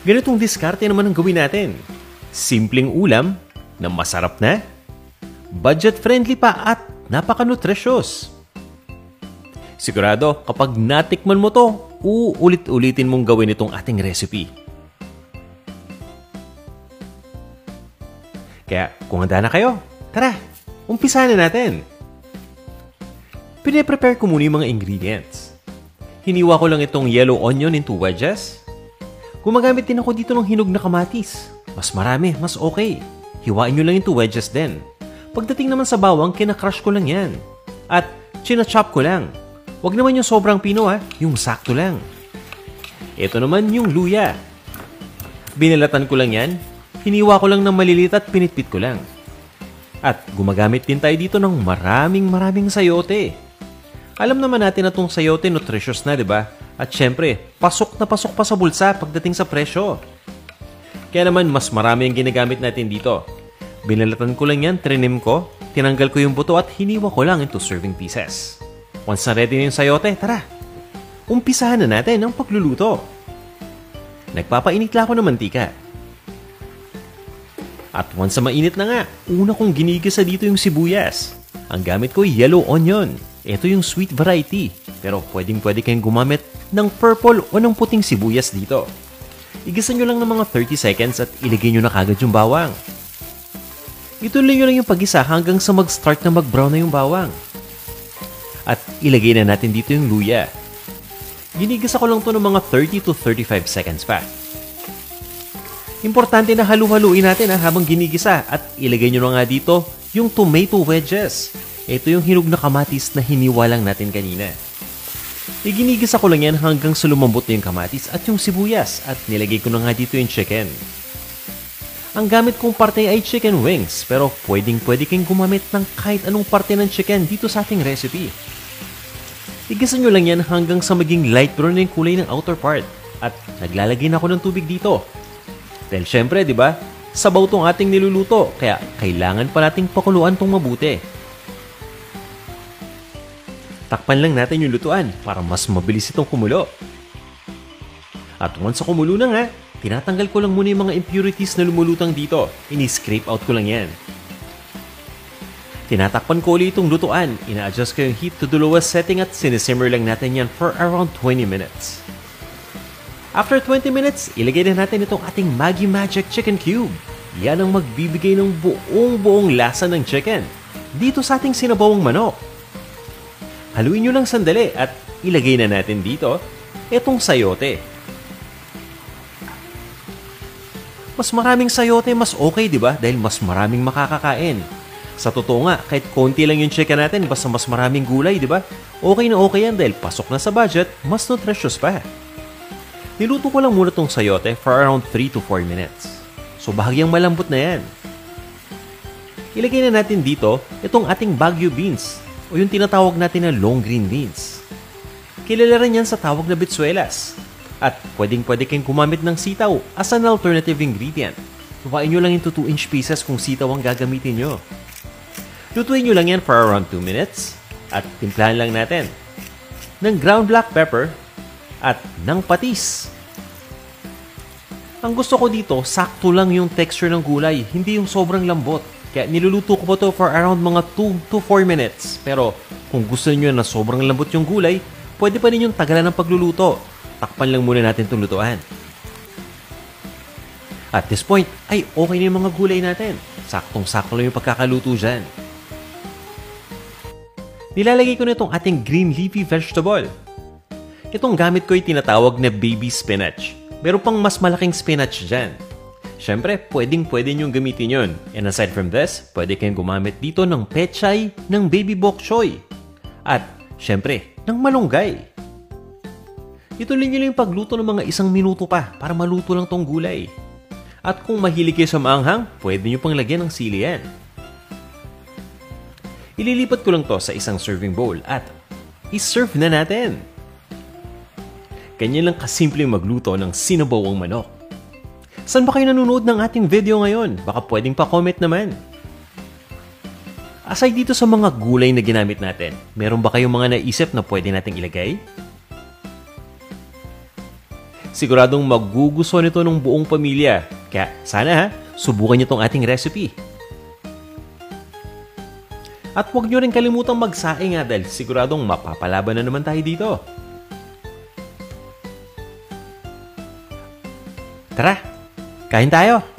Ganitong diskarte naman ang gawin natin. Simpleng ulam na masarap na, budget-friendly pa at napaka-nutritious. Sigurado kapag natikman mo to, uulit-ulitin mong gawin itong ating recipe. Kaya kung handa na kayo, tara, umpisa na natin. Pine-prepare ko muna yung mga ingredients. Hiniwa ko lang itong yellow onion into wedges. Gumagamit din ako dito ng hinog na kamatis. Mas marami, mas okay. Hiwain nyo lang into wedges din. Pagdating naman sa bawang, kinakrush ko lang yan. At china-chop ko lang. Huwag naman yung sobrang pino yung sakto lang. Ito naman yung luya. Binalatan ko lang yan. Hiniwa ko lang ng maliliit at pinitpit ko lang. At gumagamit din tayo dito ng maraming sayote. Alam naman natin na itong sayote nutritious na, di ba? At syempre, pasok na pasok pa sa bulsa pagdating sa presyo. Kaya naman, mas marami ang ginagamit natin dito. Binalatan ko lang yan, trinim ko, tinanggal ko yung buto at hiniwa ko lang into serving pieces. Once na ready na yung sayote, tara! Umpisahan na natin ang pagluluto. Nagpapainit lang ako ng mantika. At once na mainit na nga, una kong ginigisa dito yung sibuyas. Ang gamit ko ay yellow onion. Ito yung sweet variety. Pero pwede kayong gumamit ng purple o ng puting sibuyas dito. Igisa nyo lang ng mga 30 seconds at ilagay nyo na kagad yung bawang. Ituloy nyo lang yung pag-isa hanggang sa mag-start na mag-brown na yung bawang. At ilagay na natin dito yung luya. Ginigisa ko lang to ng mga 30 to 35 seconds pa. Importante na halu-haluin natin habang ginigisa at ilagay nyo na nga dito yung tomato wedges. Ito yung hinog na kamatis na hiniwa lang natin kanina. Iginigisa ko lang yan hanggang sa lumambot na yung kamatis at yung sibuyas at nilagay ko na nga dito yung chicken. Ang gamit kong parte ay chicken wings pero pwede kayong gumamit ng kahit anong parte ng chicken dito sa ating recipe. Igisa nyo lang yan hanggang sa maging light brown na yung kulay ng outer part at naglalagay na ako ng tubig dito. Dahil syempre, di ba, sabaw tong ating niluluto kaya kailangan pa nating pakuluan tong mabuti. Takpan lang natin yung lutuan para mas mabilis itong kumulo. At once sa kumulo na nga, tinatanggal ko lang muna yung mga impurities na lumulutang dito. Ini-scrape out ko lang yan. Tinatakpan ko ulit itong lutuan. Ina-adjust ko yung heat to the lowest setting at sinisimmer lang natin yan for around 20 minutes. After 20 minutes, ilagay na natin itong ating Maggi Magic Chicken Cube. Yan ang magbibigay ng buong lasa ng chicken dito sa ating sinabawang manok. Haluin nyo lang sandali at ilagay na natin dito itong sayote. Mas maraming sayote, mas okay, di ba? Dahil mas maraming makakakain. Sa totoo nga, kahit konti lang yung chicken natin, basta mas maraming gulay, di ba? Okay na okay yan dahil pasok na sa budget, mas nutritious pa. Niluto ko lang muna itong sayote for around 3 to 4 minutes. So bahagyang malambot na yan. Ilagay na natin dito itong ating Baguio beans o yung tinatawag natin na long green beans. Kilala rin yan sa tawag na bitsuelas. At pwede kayong gumamit ng sitaw as an alternative ingredient. Lupain nyo lang into 2-inch pieces kung sitaw ang gagamitin nyo. Lutuin nyo lang yan for around 2 minutes at timplahan lang natin ng ground black pepper at ng patis. Ang gusto ko dito, sakto lang yung texture ng gulay, hindi yung sobrang lambot. Kaya niluluto ko po to for around mga 2 to 4 minutes. Pero kung gusto niyo na sobrang lambot yung gulay, pwede pa rin yung tagalan ng pagluluto. Takpan lang muna natin itong lutuan. At this point, ay okay na yung mga gulay natin. Saktong-sakto lang yung pagkakaluto dyan. Nilalagay ko na itong ating green leafy vegetable. Itong gamit ko ay tinatawag na baby spinach. Meron pang mas malaking spinach dyan. Siyempre, pwede nyo gamitin yun. And aside from this, pwede kayong gumamit dito ng pechay, ng baby bok choy. At, siyempre, ng malunggay. Ituloy nyo lang yung pagluto ng mga 1 minuto pa para maluto lang tong gulay. At kung mahilig kayo sa maanghang, pwede nyo pang lagyan ng sili yan. Ililipat ko lang to sa isang serving bowl at i-serve na natin. Ganyan lang kasimpleng magluto ng sinabawang manok. Saan ba kayo nanonood ng ating video ngayon? Baka pwedeng pa-comment naman. Aside dito sa mga gulay na ginamit natin, meron ba kayong mga naisip na pwede nating ilagay? Siguradong magugustuhan nito ng buong pamilya. Kaya sana subukan niyo tong ating recipe. At huwag niyo rin kalimutang magsaing dahil siguradong mapapalaban na naman tayo dito. Tara, kain tayo!